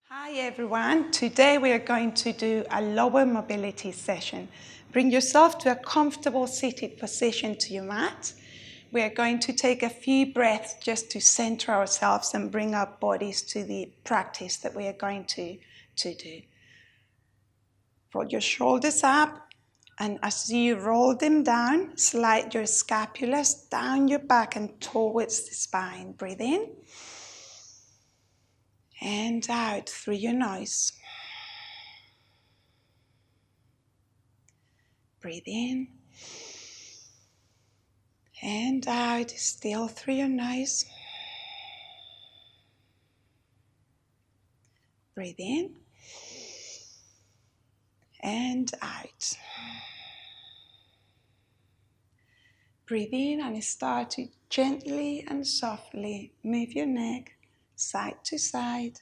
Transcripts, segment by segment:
Hi everyone, today we are going to do a lower mobility session. Bring yourself to a comfortable seated position to your mat. We are going to take a few breaths just to center ourselves and bring our bodies to the practice that we are going to do. Roll your shoulders up, and as you roll them down, slide your scapulas down your back and towards the spine. Breathe in and out through your nose. Breathe in and out, still through your nose. Breathe in and out. Breathe in and start to gently and softly move your neck side to side.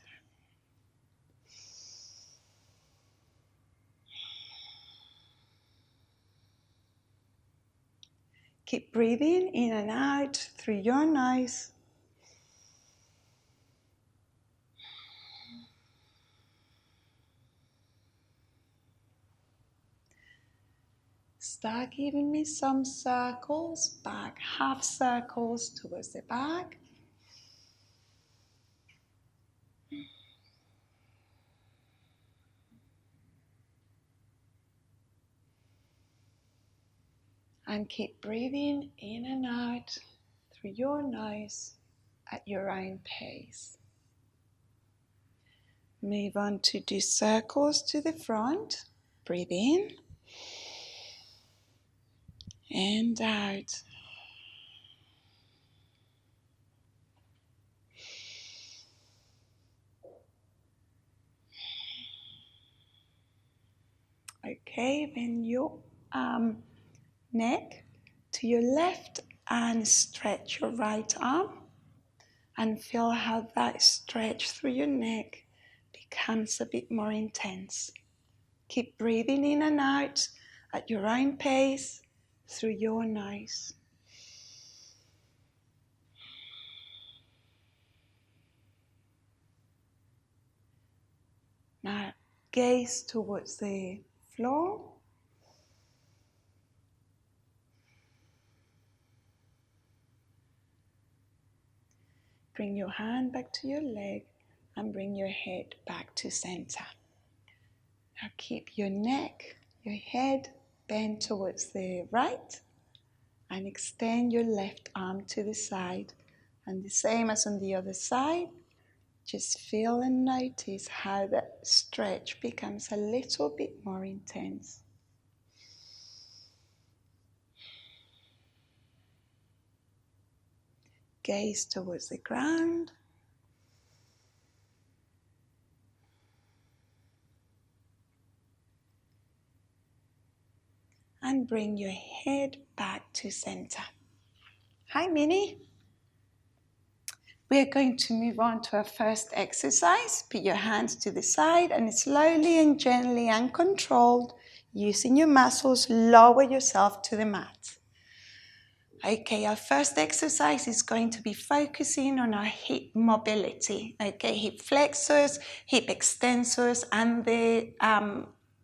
Keep breathing in and out through your nose. Start giving me some circles back, half circles towards the back. And keep breathing in and out through your nose at your own pace. Move on to do circles to the front. Breathe in and out. Okay, bend your neck to your left and stretch your right arm, and feel how that stretch through your neck becomes a bit more intense. Keep breathing in and out at your own pace through your nose. Now gaze towards the floor. Bring your hand back to your leg and bring your head back to center. Now keep your neck, your head bent towards the right, and extend your left arm to the side. And the same as on the other side, just feel and notice how that stretch becomes a little bit more intense. Gaze towards the ground. And bring your head back to center. Hi, Minnie. We are going to move on to our first exercise. Put your hands to the side and slowly and gently and controlled, using your muscles, lower yourself to the mat. Okay, our first exercise is going to be focusing on our hip mobility. Okay, hip flexors, hip extensors, and the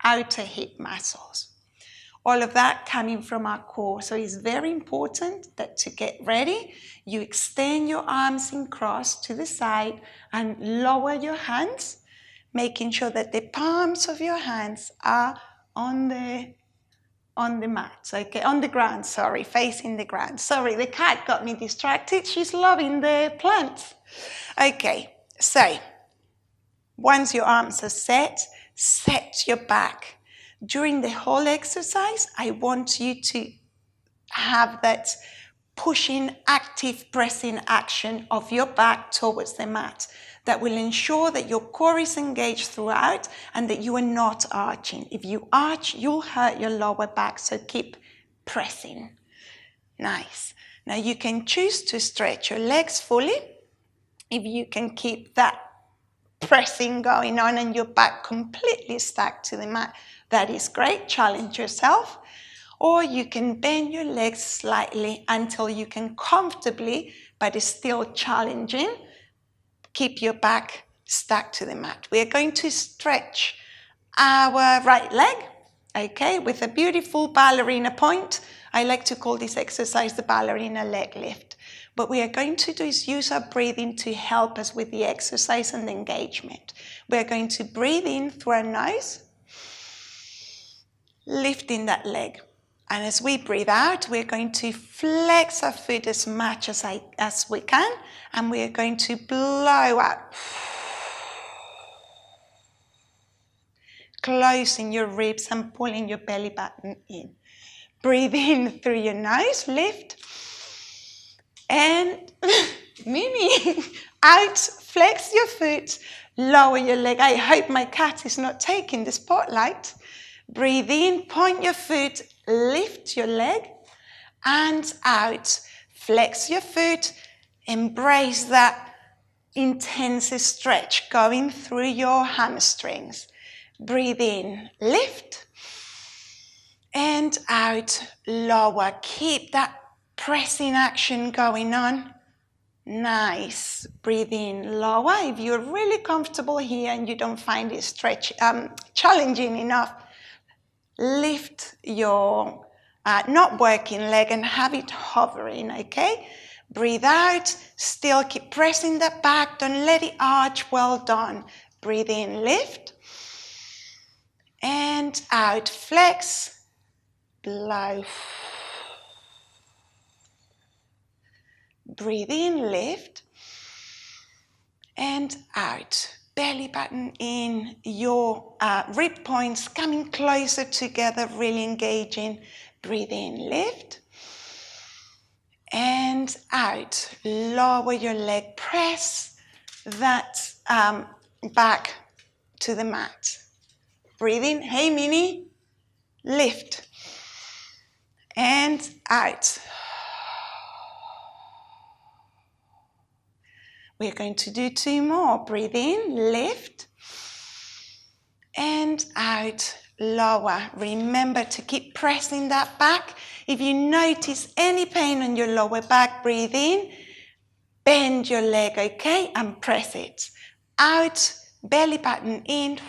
outer hip muscles. All of that coming from our core. So it's very important that to get ready, you extend your arms in cross to the side and lower your hands, making sure that the palms of your hands are on the mat, okay, on the ground, sorry, facing the ground. Sorry, the cat got me distracted. She's loving the plants. Okay, so once your arms are set your back. During the whole exercise, I want you to have that pushing, active pressing action of your back towards the mat. That will ensure that your core is engaged throughout and that you are not arching. If you arch, you'll hurt your lower back, so keep pressing. Nice. Now you can choose to stretch your legs fully. If you can keep that pressing going on and your back completely stuck to the mat, that is great. Challenge yourself. Or you can bend your legs slightly until you can comfortably, but it's still challenging, keep your back stuck to the mat. We are going to stretch our right leg, okay, with a beautiful ballerina point. I like to call this exercise the ballerina leg lift. What we are going to do is use our breathing to help us with the exercise and the engagement. We are going to breathe in through our nose, lifting that leg. And as we breathe out, we're going to flex our foot as much as we can, and we are going to blow out. Closing your ribs and pulling your belly button in. Breathe in through your nose, lift. And Mimi, out, flex your foot, lower your leg. I hope my cat is not taking the spotlight. Breathe in, point your foot, lift your leg, and out. Flex your foot, embrace that intense stretch going through your hamstrings. Breathe in, lift, and out, lower. Keep that pressing action going on. Nice. Breathe in, lower. If you're really comfortable here and you don't find it challenging enough, lift your not working leg and have it hovering, okay? Breathe out, still keep pressing that back, don't let it arch, well done. Breathe in, lift, and out, flex, blow. Breathe in, lift, and out. Belly button in, your rib points coming closer together, really engaging. Breathe in, lift, and out. Lower your leg, press that back to the mat. Breathe in, hey Minnie, lift, and out. We're going to do 2 more. Breathe in, lift, and out, lower. Remember to keep pressing that back. If you notice any pain on your lower back, breathe in, bend your leg, okay, and press it. Out, belly button in.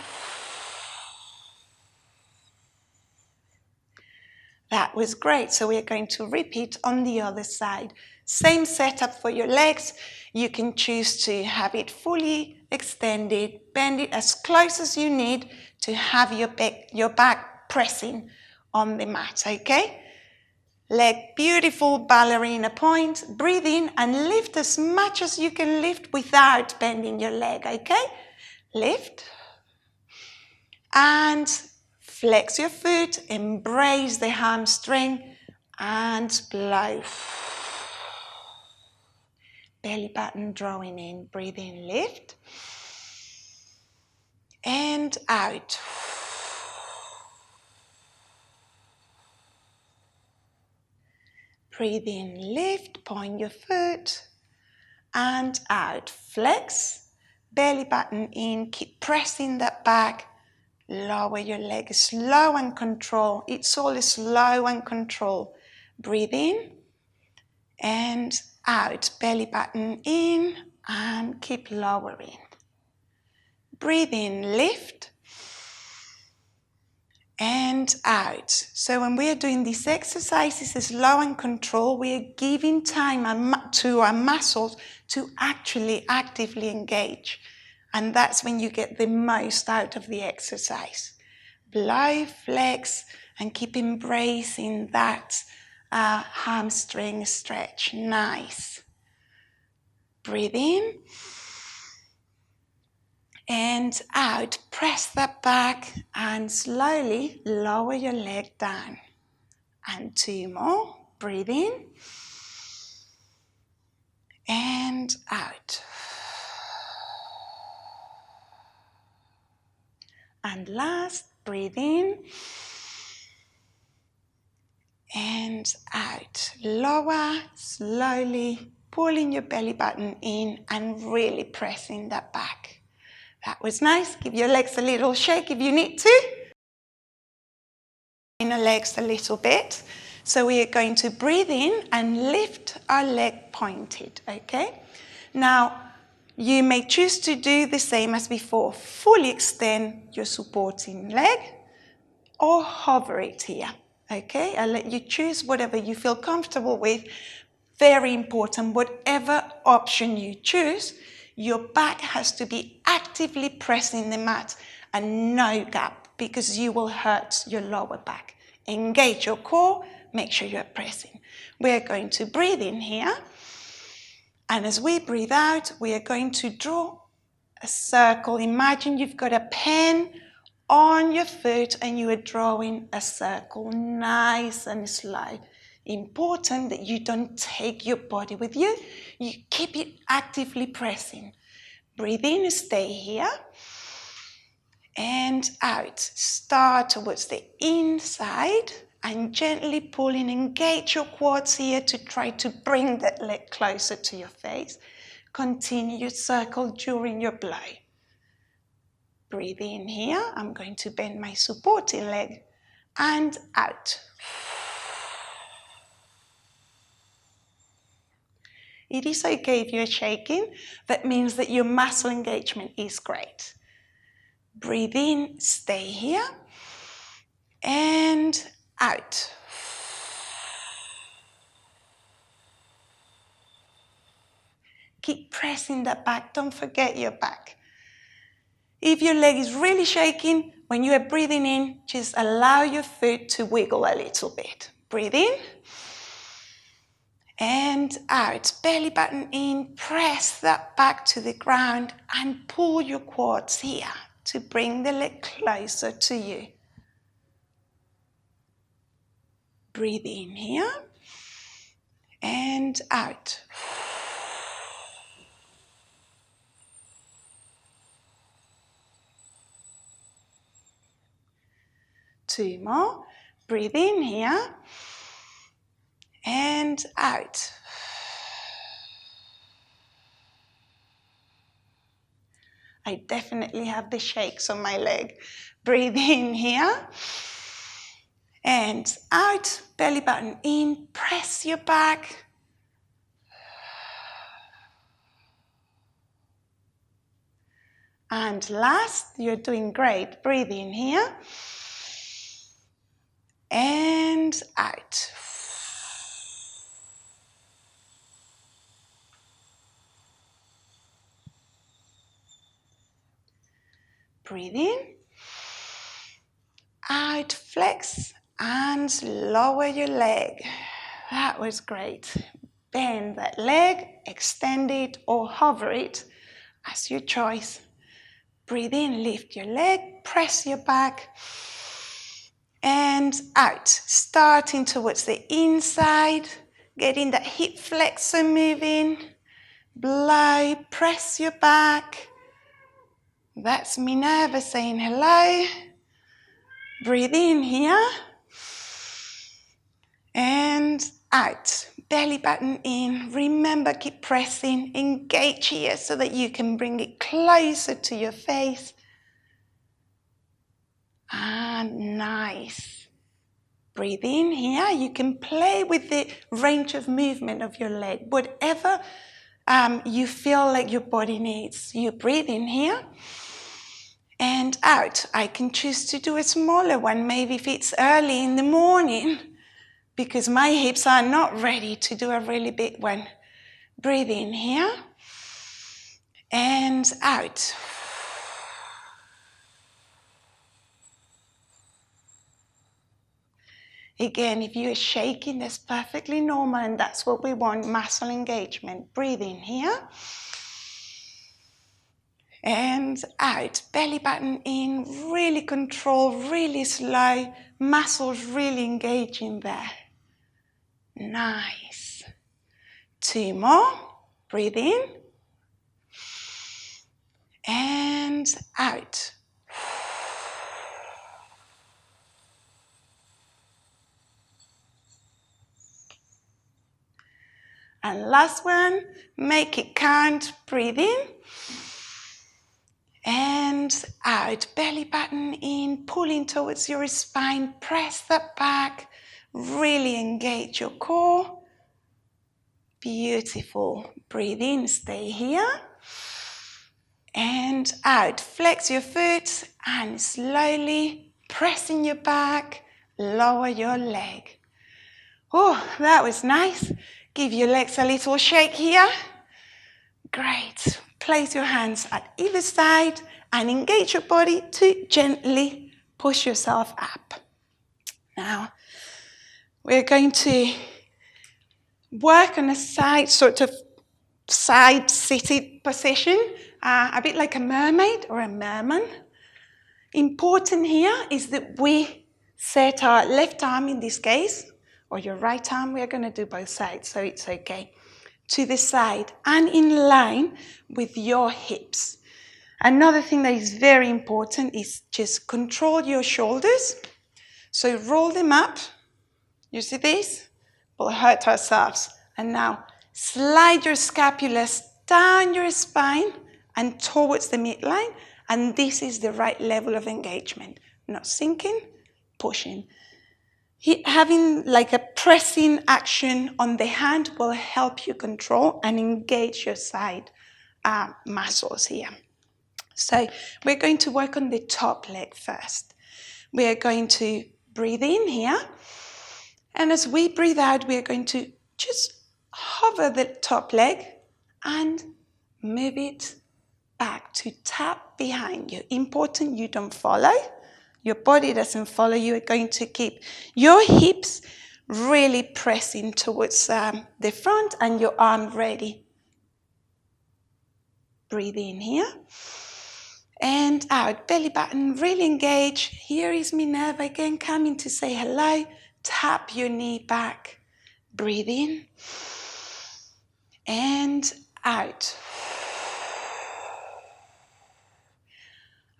That was great. So we're going to repeat on the other side. Same setup for your legs. You can choose to have it fully extended, bend it as close as you need to have your back pressing on the mat, okay? Leg, beautiful ballerina point. Breathe in and lift as much as you can lift without bending your leg, okay? Lift. And flex your foot, embrace the hamstring, and blow. Belly button drawing in, breathe in, lift, and out. Breathe in, lift, point your foot, and out. Flex, belly button in, keep pressing that back. Lower your leg, slow and control. It's all slow and control. Breathe in and out. Belly button in and keep lowering. Breathe in, lift, and out. So when we are doing these exercises slow and control, we are giving time to our muscles to actually actively engage. And that's when you get the most out of the exercise. Blow, flex, and keep embracing that hamstring stretch. Nice. Breathe in and out. Press that back and slowly lower your leg down. And 2 more. Breathe in and out. And last, breathe in and out. Lower, slowly pulling your belly button in and really pressing that back. That was nice. Give your legs a little shake if you need to. Inner legs a little bit. So we are going to breathe in and lift our leg pointed, okay? Now, You may choose to do the same as before. Fully extend your supporting leg or hover it here. Okay, I'll let you choose whatever you feel comfortable with. Very important, whatever option you choose, your back has to be actively pressing the mat and no gap because you will hurt your lower back. Engage your core, make sure you're pressing. We're going to breathe in here. And as we breathe out, we are going to draw a circle. Imagine you've got a pen on your foot and you are drawing a circle nice and slow. Important that you don't take your body with you. You keep it actively pressing. Breathe in, stay here. And out. Start towards the inside and gently pull in. Engage your quads here to try to bring that leg closer to your face. Continue your circle during your blow. Breathe in here. I'm going to bend my supporting leg and out. It is okay if you're shaking. That means that your muscle engagement is great. Breathe in, stay here, and out. Keep pressing that back. Don't forget your back. If your leg is really shaking, when you are breathing in, just allow your foot to wiggle a little bit. Breathe in. And out. Belly button in. Press that back to the ground and pull your quads here to bring the leg closer to you. Breathe in here. And out. 2 more. Breathe in here. And out. I definitely have the shakes on my leg. Breathe in here. And out. Belly button in. Press your back. And last, you're doing great. Breathe in here. And out. Breathe in. Out, flex, and lower your leg. That was great. Bend that leg, extend it or hover it as your choice. Breathe in, lift your leg, press your back, and out. Starting towards the inside, getting that hip flexor moving. Blow, press your back. That's Minerva saying hello. Breathe in here. And out. Belly button in. Remember, keep pressing. Engage here so that you can bring it closer to your face. And nice. Breathe in here. You can play with the range of movement of your leg. Whatever you feel like your body needs. You breathe in here. And out. I can choose to do a smaller one, maybe if it's early in the morning, because my hips are not ready to do a really big one. Breathe in here. And out. Again, if you are shaking, that's perfectly normal, and that's what we want, muscle engagement. Breathe in here. And out. Belly button in. Really control, really slow. Muscles really engaging there. Nice. 2 more. Breathe in. And out. And last one. Make it count. Breathe in. And out. Belly button in. Pulling towards your spine. Press that back. Really engage your core. Beautiful. Breathe in. Stay here. And out. Flex your foot and slowly pressing your back, lower your leg. Oh, that was nice. Give your legs a little shake here. Great. Place your hands at either side and engage your body to gently push yourself up. Now, we're going to work on a side seated position, a bit like a mermaid or a merman. Important here is that we set our left arm in this case, or your right arm, we're going to do both sides, so it's okay, to the side and in line with your hips. Another thing that is very important is just control your shoulders. So roll them up. You see this? We'll hurt ourselves. And now slide your scapulas down your spine and towards the midline. And this is the right level of engagement. Not sinking, pushing. Having like a pressing action on the hand will help you control and engage your side muscles here. So we're going to work on the top leg first. We are going to breathe in here. And as we breathe out, we are going to just hover the top leg and move it back to tap behind you. Important you don't follow. Your body doesn't follow. You are going to keep your hips really pressing towards the front and your arm ready. Breathe in here. And out, belly button, really engage. Here is Minerva again, coming to say hello. Tap your knee back. Breathe in. And out.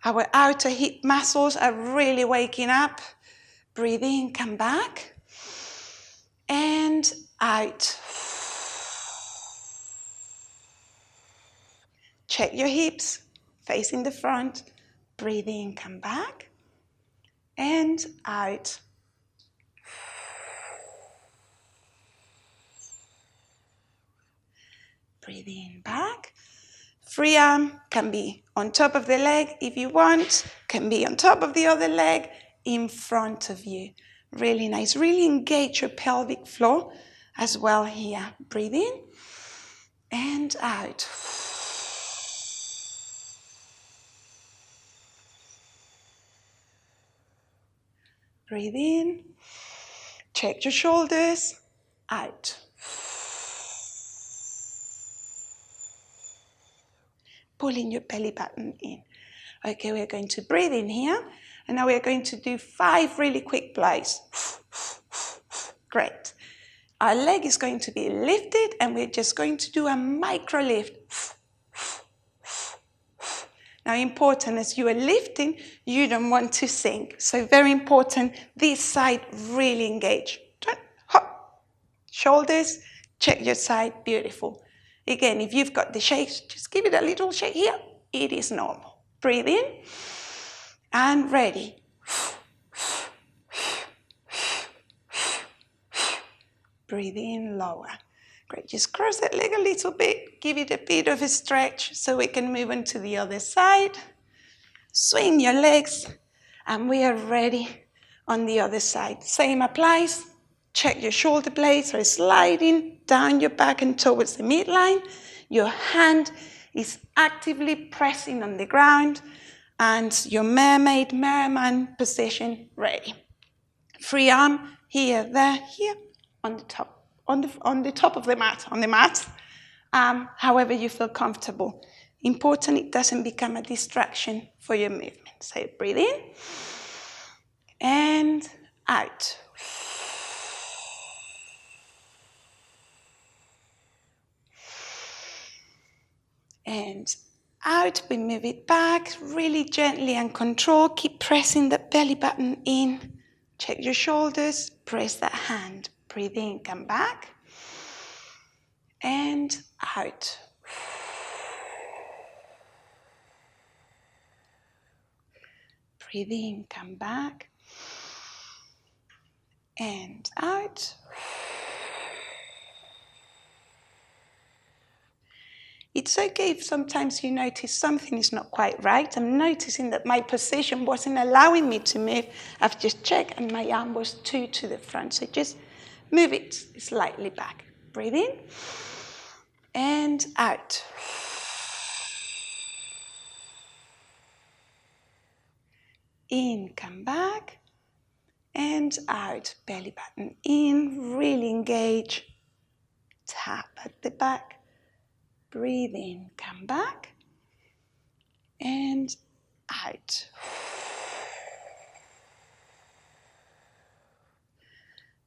Our outer hip muscles are really waking up. Breathe in, come back. And out. Check your hips. Facing the front, breathe in, come back, and out. Breathe in, back. Free arm can be on top of the leg if you want, can be on top of the other leg, in front of you. Really nice. Really engage your pelvic floor as well here. Breathe in and out. Breathe in, check your shoulders, out. Pulling your belly button in. Okay, we're going to breathe in here, and now we're going to do 5 really quick blows. Great. Our leg is going to be lifted, and we're just going to do a micro lift. Now, important, as you are lifting, you don't want to sink. So very important, this side really engage. Turn, hop, shoulders, check your side, beautiful. Again, if you've got the shakes, just give it a little shake here. It is normal. Breathe in, and ready. Breathe in, lower. Great, just cross that leg a little bit, give it a bit of a stretch so we can move on to the other side. Swing your legs, and we are ready on the other side. Same applies. Check your shoulder blades are sliding down your back and towards the midline. Your hand is actively pressing on the ground, and your merman position ready. Free arm here, there, here, on the top. On the top of the mat, however you feel comfortable. Important it doesn't become a distraction for your movement. So breathe in and out. And out, we move it back really gently and control. Keep pressing the belly button in. Check your shoulders, press that hand. Breathe in, come back, and out. Breathe in, come back, and out. It's okay if sometimes you notice something is not quite right. I'm noticing that my position wasn't allowing me to move. I've just checked and my arm was too to the front. So just move it slightly back. Breathe in and out. In, come back and out. Belly button in, really engage. Tap at the back. Breathe in, come back and out.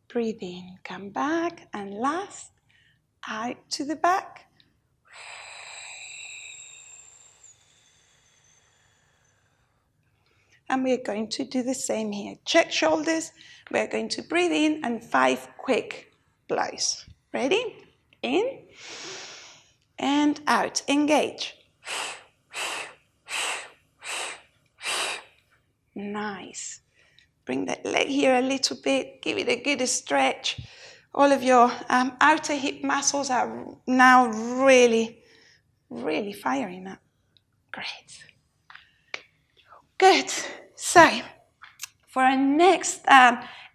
Breathe in, come back, and last, out to the back. And we're going to do the same here. Check shoulders. We're going to breathe in and 5 quick blows. Ready? In and out. Engage. Nice. Bring that leg here a little bit. Give it a good stretch. All of your outer hip muscles are now really, really firing up. Great. Good. So, for our next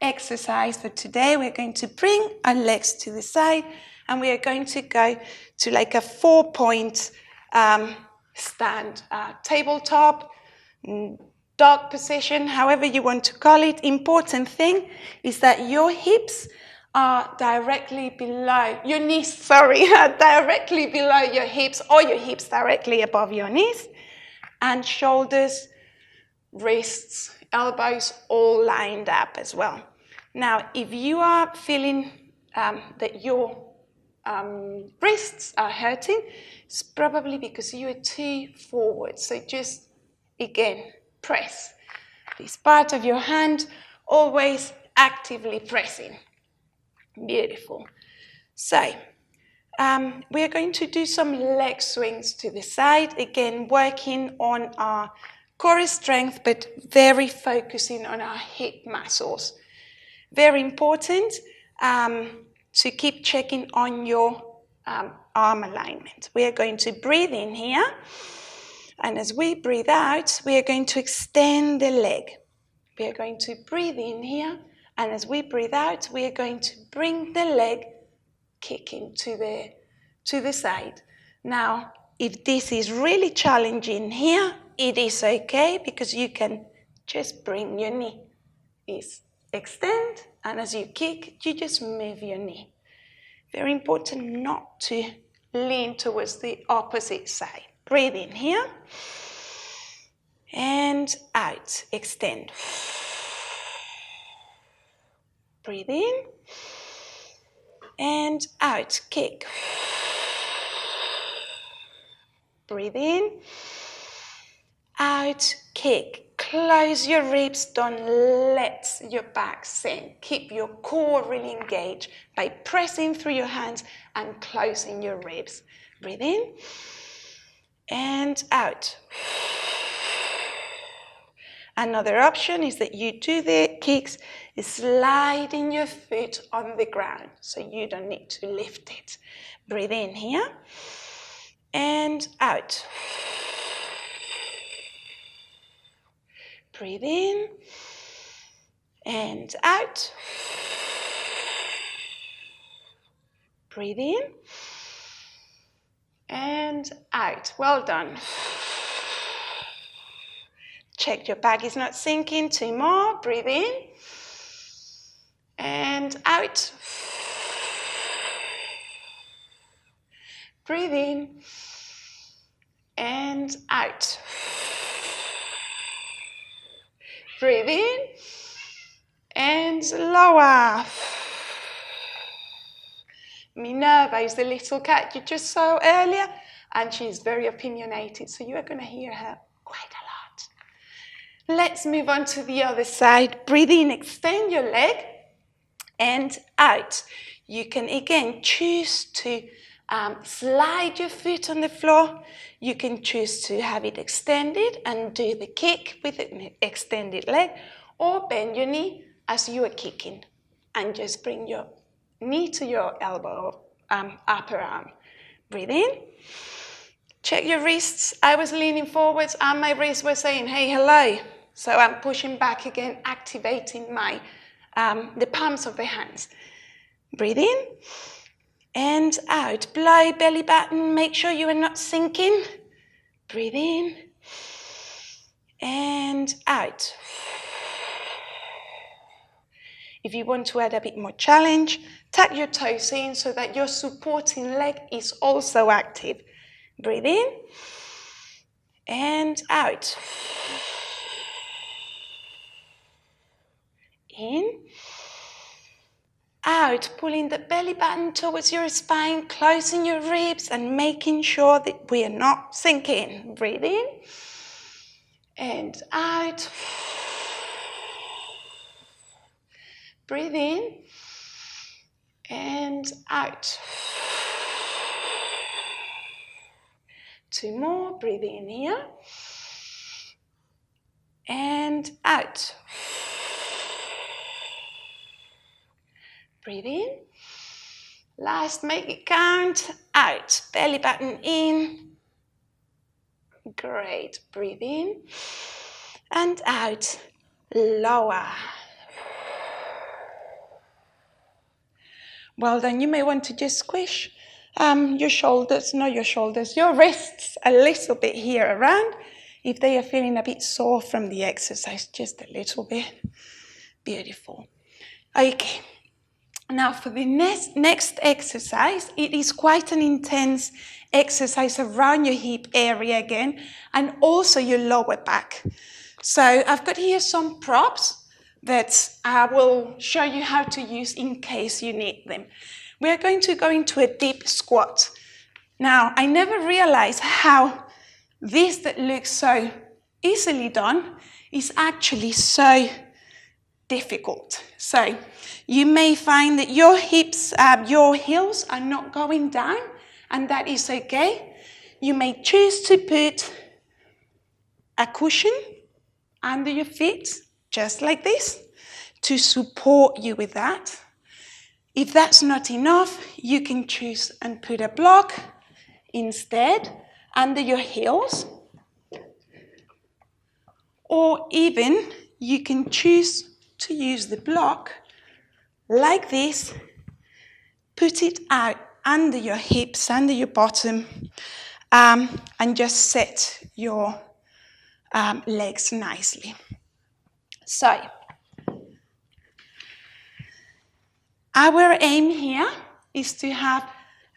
exercise for today, we're going to bring our legs to the side and we are going to go to like a 4-point stand, tabletop, dog position, however you want to call it. Important thing is that your hips are directly below, your knees, are directly below your hips, or your hips directly above your knees, and shoulders, wrists, elbows all lined up as well. Now, if you are feeling that your wrists are hurting, it's probably because you are too forward. So just, again, press this part of your hand, always actively pressing. Beautiful. So, we are going to do some leg swings to the side, again, working on our core strength, but very focusing on our hip muscles. Very important to keep checking on your arm alignment. We are going to breathe in here, and as we breathe out, we are going to extend the leg. We are going to breathe in here, and as we breathe out, we are going to bring the leg kicking to the side. Now, if this is really challenging here, it is okay because you can just bring your knee. Extend, and as you kick, you just move your knee. Very important not to lean towards the opposite side. Breathe in here and out. Extend. Breathe in and out. Kick. Breathe in, out, kick. Close your ribs, don't let your back sink. Keep your core really engaged by pressing through your hands and closing your ribs. Breathe in and out. Another option is that you do the kicks sliding your foot on the ground, so you don't need to lift it. Breathe in here and out. Breathe in and out. Breathe in and out. Well done. Check your back is not sinking. 2 more. Breathe in and out. Breathe in and out. Breathe in and lower. Minerva is the little cat you just saw earlier, and she's very opinionated, so you are going to hear her quite a lot. Let's move on to the other side. Breathe in, extend your leg, and out. You can again choose to slide your foot on the floor. You can choose to have it extended and do the kick with an extended leg, or bend your knee as you are kicking and just bring your knee to your elbow, upper arm. Breathe in Check your wrists. I was leaning forwards and my wrists were saying, hey, hello. So I'm pushing back again, activating my the palms of the hands. Breathe in and out. Blow belly button. Make sure you are not sinking. Breathe in and out. If you want to add a bit more challenge, tuck your toes in so that your supporting leg is also active. Breathe in and out. In, out, pulling the belly button towards your spine, closing your ribs and making sure that we are not sinking. Breathe in and out. Breathe in and out. 2 more. Breathe in here and out. Breathe in. Last, make it count. Out. Belly button in. Great. Breathe in and out. Lower. Well done. You may want to just squish your shoulders, not your shoulders, your wrists a little bit here around. If they are feeling a bit sore from the exercise, just a little bit. Beautiful. Okay. Now for the next exercise, it is quite an intense exercise around your hip area again, and also your lower back. So I've got here some props that I will show you how to use in case you need them. We are going to go into a deep squat. Now, I never realized how this that looks so easily done is actually so difficult. So you may find that your hips, your heels are not going down, and that is okay. You may choose to put a cushion under your feet, just like this, to support you with that. If that's not enough, you can choose and put a block instead under your heels, or even you can choose to use the block like this, put it out under your hips, under your bottom, and just set your legs nicely. So, our aim here is to have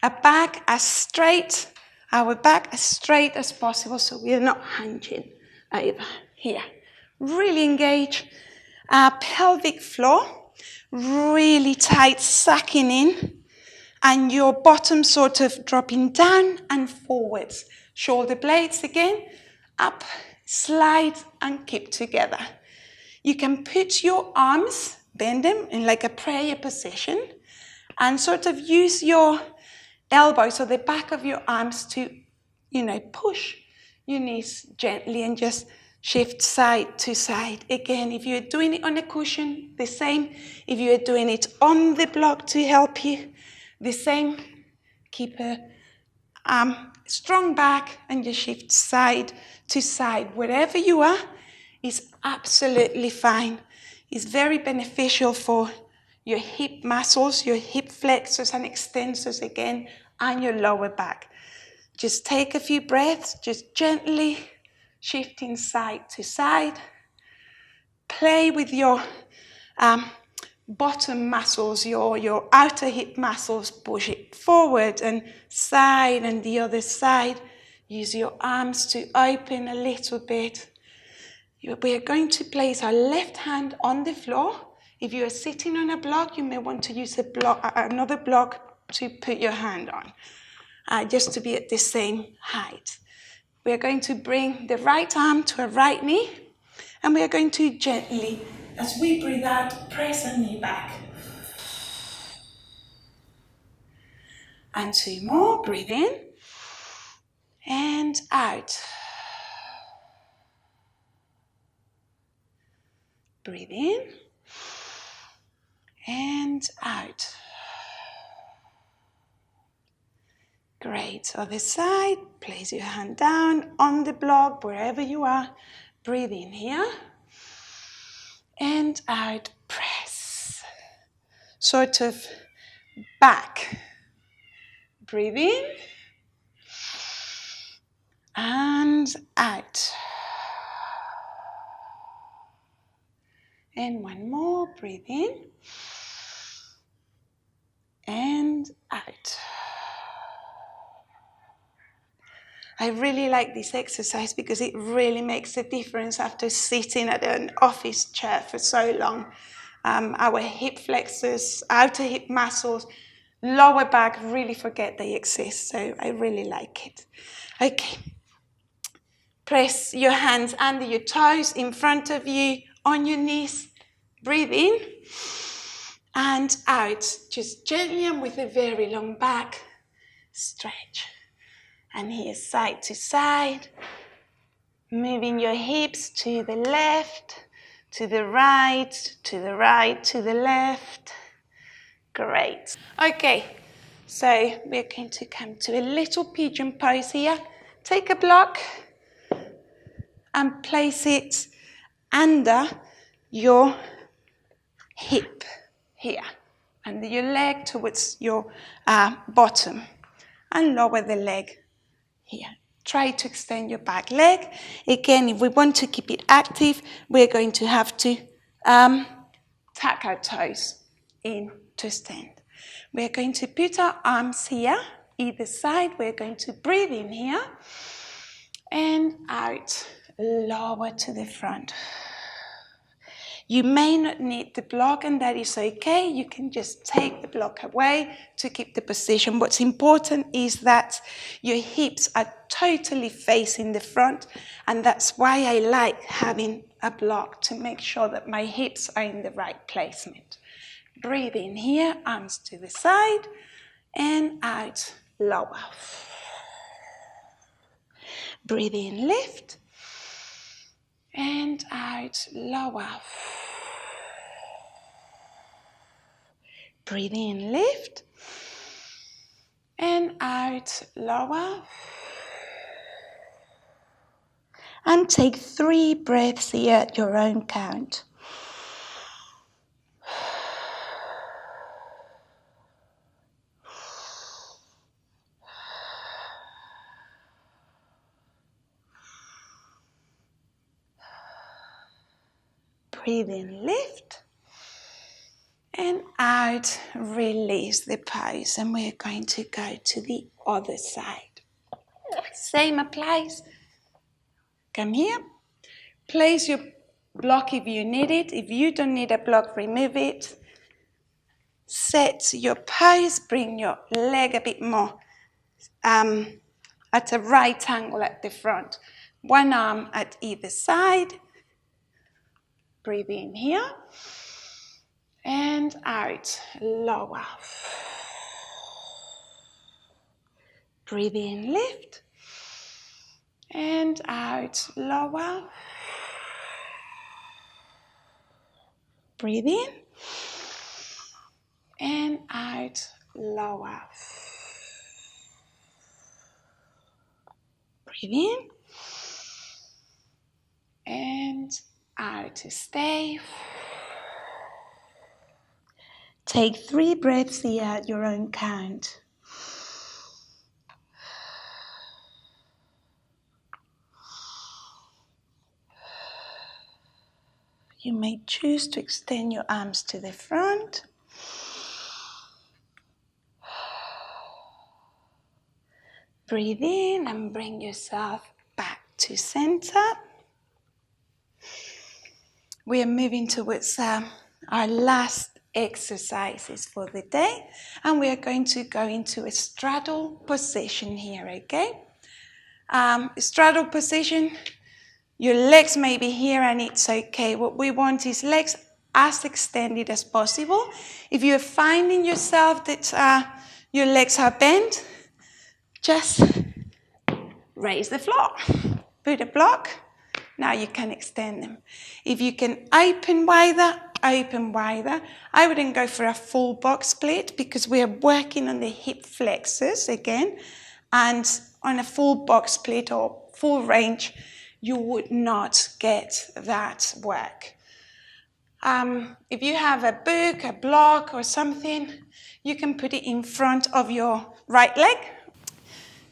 our back as straight as possible, so we are not hunching over here. Really engage our pelvic floor, really tight, sucking in, and your bottom sort of dropping down and forwards. Shoulder blades again, up, slide, and keep together. You can put your arms, bend them in like a prayer position, and sort of use your elbows or the back of your arms to, push your knees gently and just shift side to side. Again, if you're doing it on a cushion, the same. If you're doing it on the block to help you, the same. Keep a strong back and just shift side to side. Wherever you are is absolutely fine. It's very beneficial for your hip muscles, your hip flexors and extensors again, and your lower back. Just take a few breaths, just gently shifting side to side. Play with your bottom muscles, your outer hip muscles. Push it forward and side and the other side. Use your arms to open a little bit. We are going to place our left hand on the floor. If you are sitting on a block, you may want to use another block to put your hand on, just to be at the same height. We are going to bring the right arm to a right knee, and we are going to gently, as we breathe out, press a knee back. And 2 more. Breathe in and out. Breathe in and out. Great. Other side. Place your hand down on the block, wherever you are. Breathe in here. And out, press. Sort of back. Breathe in. And out. And one more. Breathe in. And out. I really like this exercise because it really makes a difference after sitting at an office chair for so long. Our hip flexors, outer hip muscles, lower back really forget they exist. So I really like it. Okay. Press your hands under your toes, in front of you, on your knees. Breathe in and out. Just gently and with a very long back. Stretch. And here, side to side. Moving your hips to the left, to the right, to the right, to the left. Great. Okay, so we're going to come to a little pigeon pose here. Take a block and place it under your hip here, under your leg towards your bottom, and lower the leg here. Try to extend your back leg. Again, if we want to keep it active, we're going to have to tuck our toes in to stand. We're going to put our arms here, either side. We're going to breathe in here and out, lower to the front. You may not need the block, and that is okay. You can just take the block away to keep the position. What's important is that your hips are totally facing the front, and that's why I like having a block, to make sure that my hips are in the right placement. Breathe in here, arms to the side, and out, lower. Breathe in, lift, and out, lower. Breathe in, lift, and out, lower. And take 3 breaths here at your own count. Breathe in, lift, and out, release the pose. And we're going to go to the other side. Same applies. Come here. Place your block if you need it. If you don't need a block, remove it. Set your pose. Bring your leg a bit more at a right angle at the front. One arm at either side. Breathe in here. And out, lower. Breathe in, lift. And out, lower. Breathe in. And out, lower. Breathe in. And out, stay. Take 3 breaths here at your own count. You may choose to extend your arms to the front. Breathe in and bring yourself back to center. We are moving towards our last exercises for the day, and we are going to go into a straddle position here, okay? Straddle position, your legs may be here and it's okay. What we want is legs as extended as possible. If you're finding yourself that your legs are bent, just raise the floor. Put a block. Now you can extend them. If you can open wider, open wider. I wouldn't go for a full box split because we are working on the hip flexors again. And on a full box split or full range, you would not get that work. If you have a book, a block or something, you can put it in front of your right leg.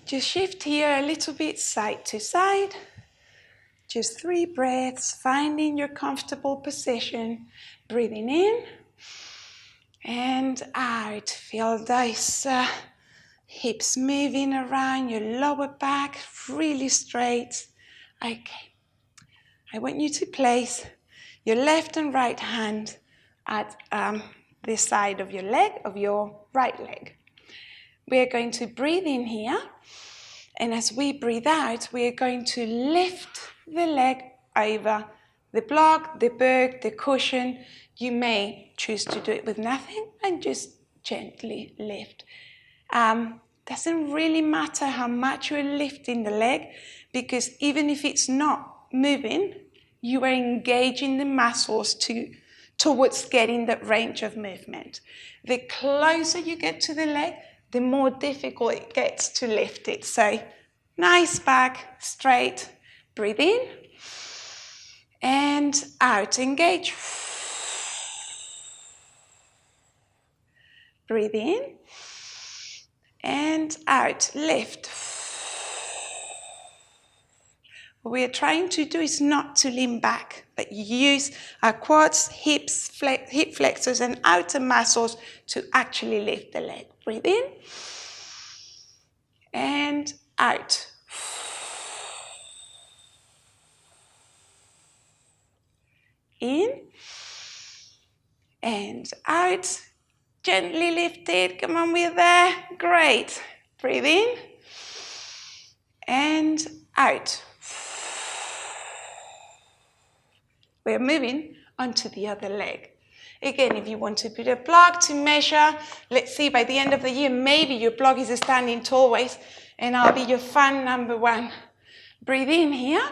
Just shift here a little bit side to side. Just 3 breaths, finding your comfortable position. Breathing in and out. Feel those hips moving around your lower back, really straight. Okay. I want you to place your left and right hand at the side of your leg, of your right leg. We are going to breathe in here, and as we breathe out, we are going to lift the leg over the block, the book, the cushion. You may choose to do it with nothing and just gently lift. Doesn't really matter how much you're lifting the leg, because even if it's not moving, you are engaging the muscles towards getting that range of movement. The closer you get to the leg, the more difficult it gets to lift it. So nice back, straight, breathe in and out, engage. Breathe in and out, lift. What we are trying to do is not to lean back, but use our quads, hips, hip flexors and outer muscles to actually lift the leg. Breathe in and out. In and out. Gently lift it. Come on, we're there. Great. Breathe in and out. We're moving onto the other leg. Again, if you want to put a block to measure, let's see, by the end of the year, maybe your block is a standing tall waist, and I'll be your fan number 1. Breathe in here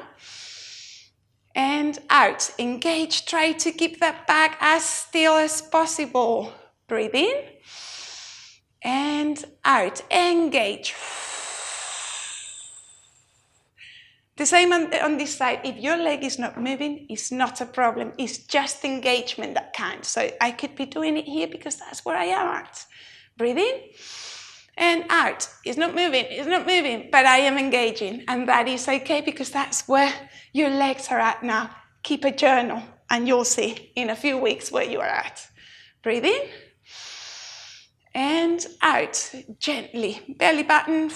and out. Engage. Try to keep that back as still as possible. Breathe in and out. Engage. The same on this side. If your leg is not moving, it's not a problem. It's just engagement that counts. So I could be doing it here because that's where I am at. Breathe in and out. It's not moving, but I am engaging. And that is okay because that's where your legs are at now. Keep a journal and you'll see in a few weeks where you are at. Breathe in and out. Gently. Belly button.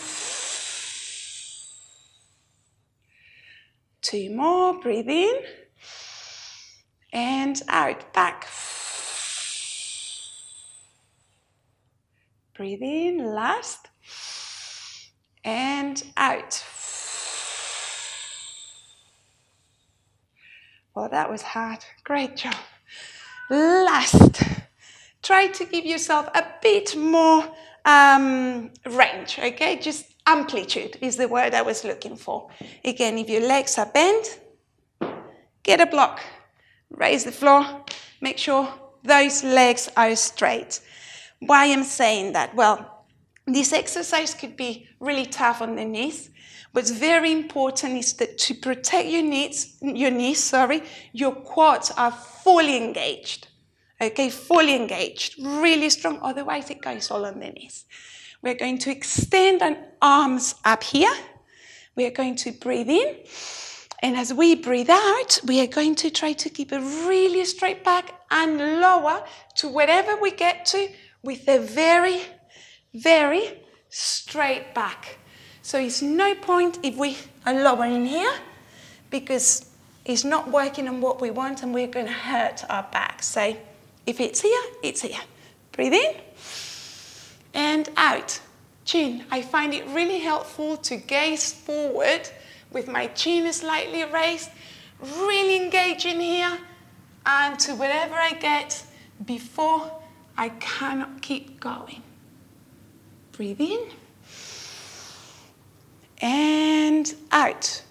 2 more. Breathe in and out. Back. Breathe in. Last. And out. Well, that was hard. Great job. Last. Try to give yourself a bit more range, okay? Just amplitude is the word I was looking for. Again, if your legs are bent, get a block. Raise the floor. Make sure those legs are straight. Why am I saying that? Well, this exercise could be really tough on the knees. What's very important is that to protect your knees, your quads are fully engaged. Okay, fully engaged, really strong, otherwise it goes all on the knees. We're going to extend our arms up here. We are going to breathe in, and as we breathe out, we are going to try to keep a really straight back and lower to wherever we get to with a very, very straight back. So it's no point if we are lowering here because it's not working on what we want and we're going to hurt our back. So if it's here, it's here. Breathe in and out. Chin. I find it really helpful to gaze forward with my chin slightly raised, really engaging here and to wherever I get before I cannot keep going. Breathe in and out.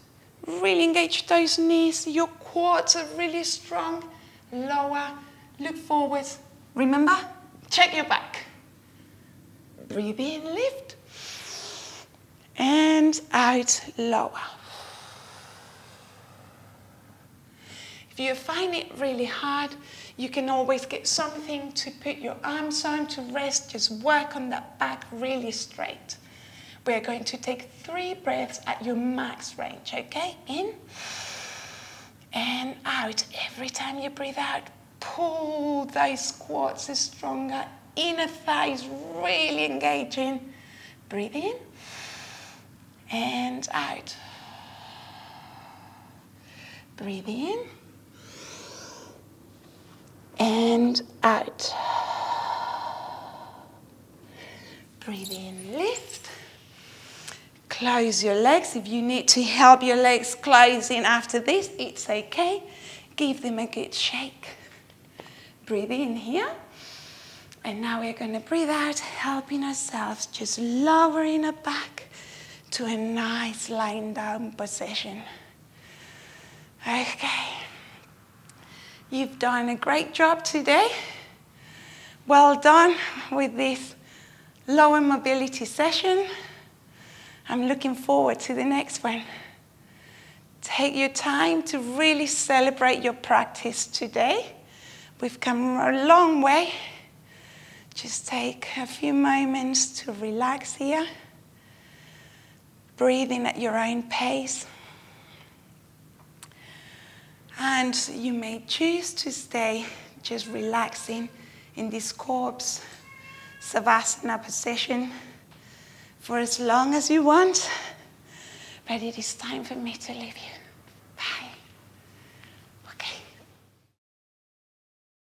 Really engage those knees. Your quads are really strong. Lower. Look forward. Remember, check your back. Breathe in, lift. and out, lower. If you find it really hard, you can always get something to put your arms on to rest. Just work on that back really straight. We're going to take 3 breaths at your max range, okay? In and out. Every time you breathe out, pull those quads stronger. Inner thighs really engaging. Breathe in and out. Breathe in and out. Breathe in, lift. Close your legs. If you need to help your legs close in after this, it's okay. Give them a good shake. Breathe in here. And now we're going to breathe out, helping ourselves, just lowering our back to a nice lying down position. Okay. You've done a great job today. Well done with this lower mobility session. I'm looking forward to the next one. Take your time to really celebrate your practice today. We've come a long way. Just take a few moments to relax here. Breathing at your own pace. And you may choose to stay just relaxing in this corpse savasana position for as long as you want. But it is time for me to leave you.